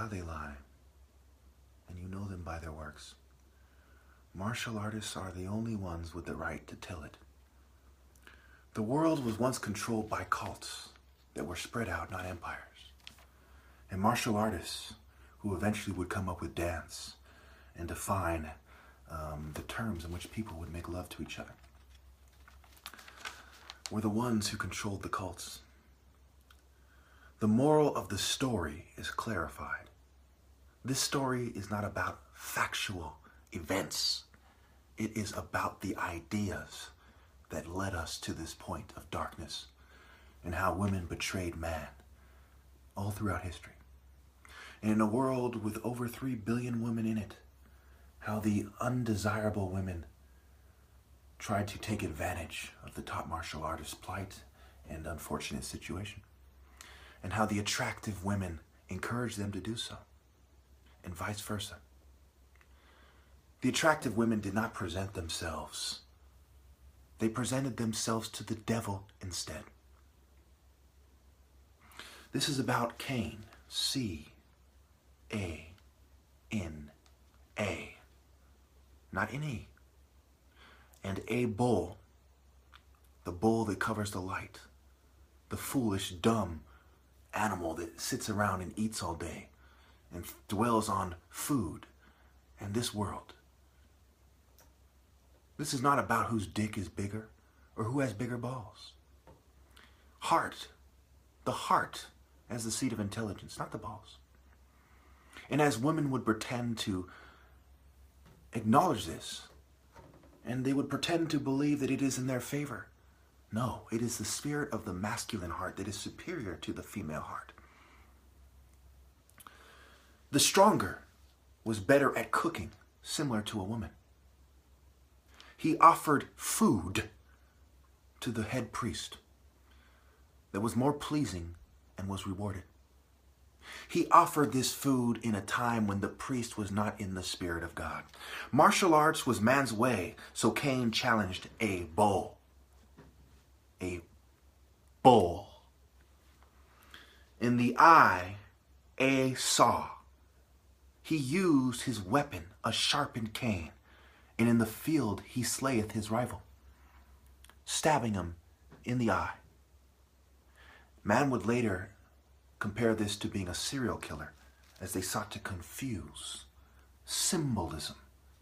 how they lie, and you know them by their works. Martial artists are the only ones with the right to tell it. The world was once controlled by cults that were spread out, not empires. And martial artists, who eventually would come up with dance and define the terms in which people would make love to each other, were the ones who controlled the cults. The moral of the story is clarified. This story is not about factual events. It is about the ideas that led us to this point of darkness and how women betrayed man all throughout history. And in a world with over 3 billion women in it, how the undesirable women tried to take advantage of the top martial artist's plight and unfortunate situation, and how the attractive women encouraged them to do so, and vice versa. The attractive women did not present themselves. They presented themselves to the devil instead. This is about Cain, C-A-N-A, not N-E, and a bull, the bull that covers the light, the foolish, dumb animal that sits around and eats all day and dwells on food and this world. This is not about whose dick is bigger or who has bigger balls. The heart as the seat of intelligence, not the balls. And as women would pretend to acknowledge this, and they would pretend to believe that it is in their favor. No, it is the spirit of the masculine heart that is superior to the female heart. The stronger was better at cooking, similar to a woman. He offered food to the head priest that was more pleasing and was rewarded. He offered this food in a time when the priest was not in the spirit of God. Martial arts was man's way, so Cain challenged a bull. A bull. In the eye, a saw. He used his weapon, a sharpened cane, and in the field he slayeth his rival, stabbing him in the eye. Man would later compare this to being a serial killer, as they sought to confuse symbolism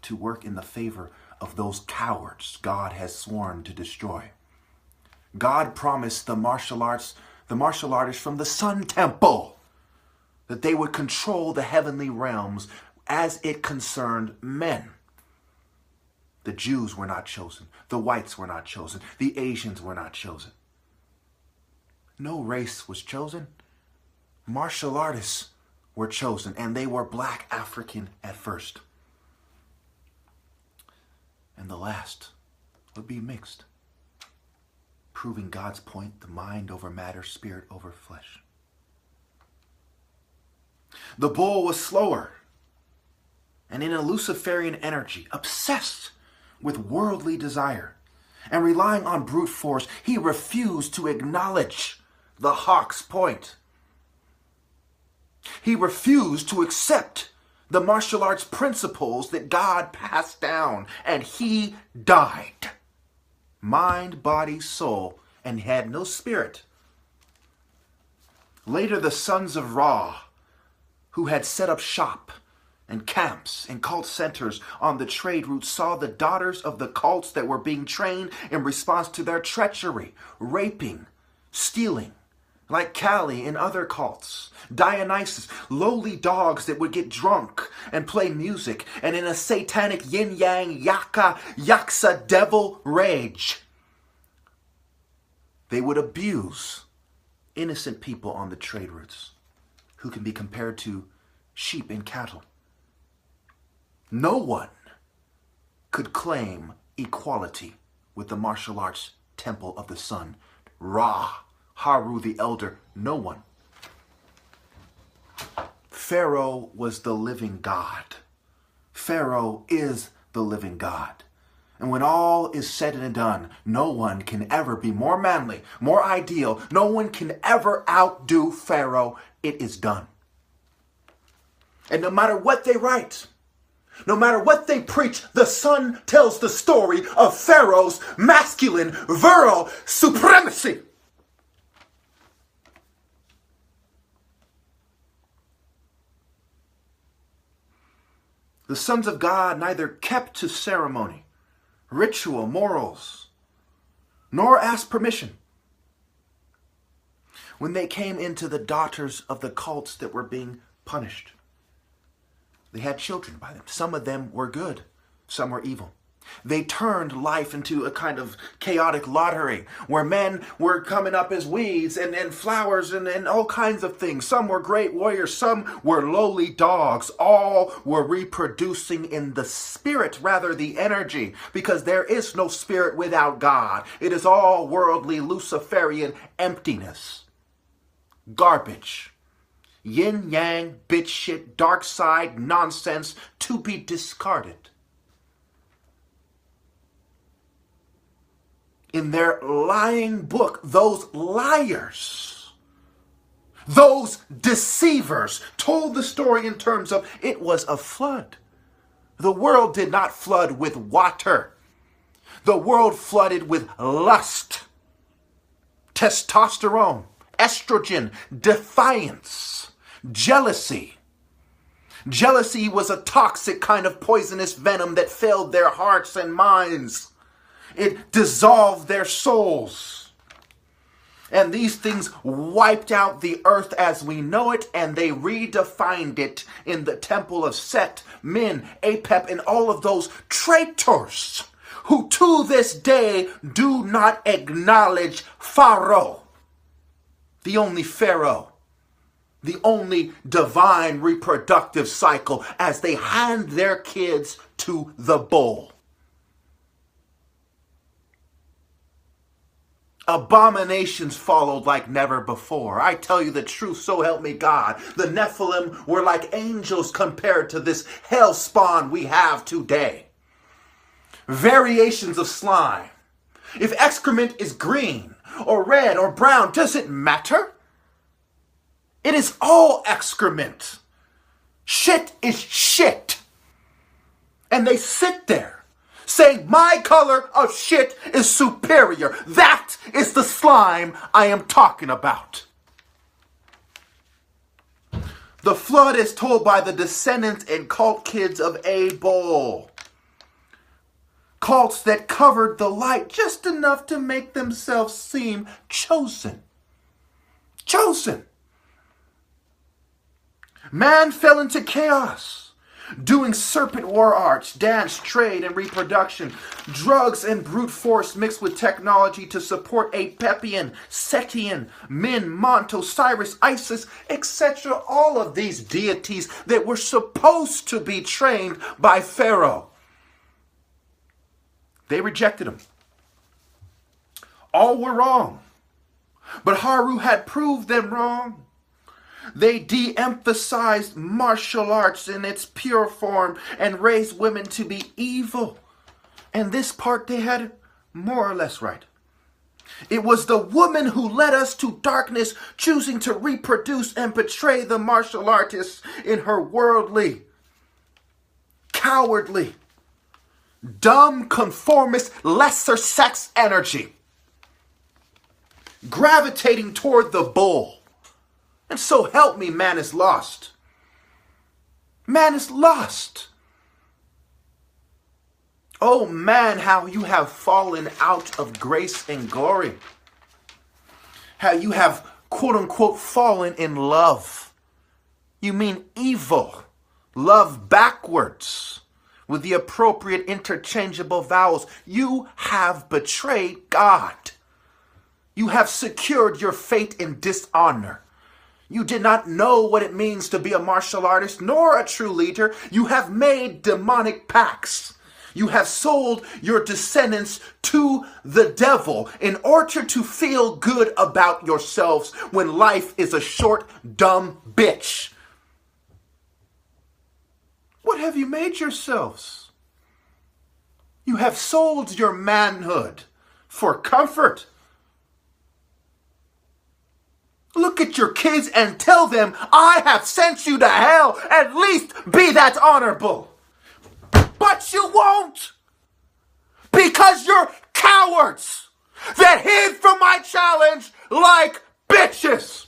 to work in the favor of those cowards God has sworn to destroy. God promised the martial artists from the Sun Temple that they would control the heavenly realms as it concerned men. The Jews were not chosen. The whites were not chosen. The Asians were not chosen. No race was chosen. Martial artists were chosen, and they were black African at first. And the last would be mixed, proving God's point, the mind over matter, spirit over flesh. The bull was slower and in a Luciferian energy, obsessed with worldly desire, and relying on brute force, he refused to acknowledge the hawk's point. He refused to accept the martial arts principles that God passed down, and he died. Mind, body, soul, and had no spirit. Later, the sons of Ra, who had set up shop and camps and cult centers on the trade route, saw the daughters of the cults that were being trained in response to their treachery, raping, stealing, like Kali and other cults, Dionysus, lowly dogs that would get drunk and play music, and in a satanic yin-yang, yaksa devil rage, they would abuse innocent people on the trade routes, who can be compared to sheep and cattle. No one could claim equality with the martial arts temple of the sun. Ra, Haru the elder, no one. Pharaoh was the living God. Pharaoh is the living God. And when all is said and done, no one can ever be more manly, more ideal. No one can ever outdo Pharaoh. It is done. And no matter what they write, no matter what they preach, the sun tells the story of Pharaoh's masculine, virile supremacy. The sons of God neither kept to ceremony, ritual, morals, nor asked permission when they came into the daughters of the cults that were being punished. They had children by them. Some of them were good, some were evil. They turned life into a kind of chaotic lottery where men were coming up as weeds and flowers and all kinds of things. Some were great warriors, some were lowly dogs. All were reproducing in the spirit, rather the energy, because there is no spirit without God. It is all worldly, Luciferian emptiness. Garbage. Yin yang, bitch shit, dark side, nonsense to be discarded. In their lying book, those liars, those deceivers told the story in terms of it was a flood. The world did not flood with water. The world flooded with lust, testosterone, estrogen, defiance, jealousy. Jealousy was a toxic kind of poisonous venom that filled their hearts and minds. It dissolved their souls. And these things wiped out the earth as we know it, and they redefined it in the temple of Set, Min, Apep, and all of those traitors who to this day do not acknowledge Pharaoh, the only Pharaoh, the only divine reproductive cycle, as they hand their kids to the bull. Abominations followed like never before. I tell you the truth, so help me God. The Nephilim were like angels compared to this hell spawn we have today. Variations of slime. If excrement is green or red or brown, does it matter? It is all excrement. Shit is shit. And they sit there saying my color of shit is superior. That is the slime I am talking about. The flood is told by the descendants and cult kids of Baal. Cults that covered the light just enough to make themselves seem chosen. Chosen. Man fell into chaos, doing serpent war arts, dance, trade, and reproduction, drugs and brute force mixed with technology to support Apepian, Setian, Min, Mont, Osiris, Isis, etc. All of these deities that were supposed to be trained by Pharaoh. They rejected him. All were wrong. But Haru had proved them wrong. They de-emphasized martial arts in its pure form and raised women to be evil. And this part they had more or less right. It was the woman who led us to darkness, choosing to reproduce and betray the martial artists in her worldly, cowardly, dumb, conformist, lesser sex energy, gravitating toward the bull. And so help me, man is lost. Man is lost. Oh man, how you have fallen out of grace and glory. How you have, quote unquote, fallen in love. You mean evil. Love backwards. With the appropriate interchangeable vowels. You have betrayed God. You have secured your fate in dishonor. You did not know what it means to be a martial artist nor a true leader. You have made demonic pacts. You have sold your descendants to the devil in order to feel good about yourselves when life is a short, dumb bitch. What have you made yourselves? You have sold your manhood for comfort. Look at your kids and tell them I have sent you to hell. At least be that honorable. But you won't. Because you're cowards that hid from my challenge like bitches.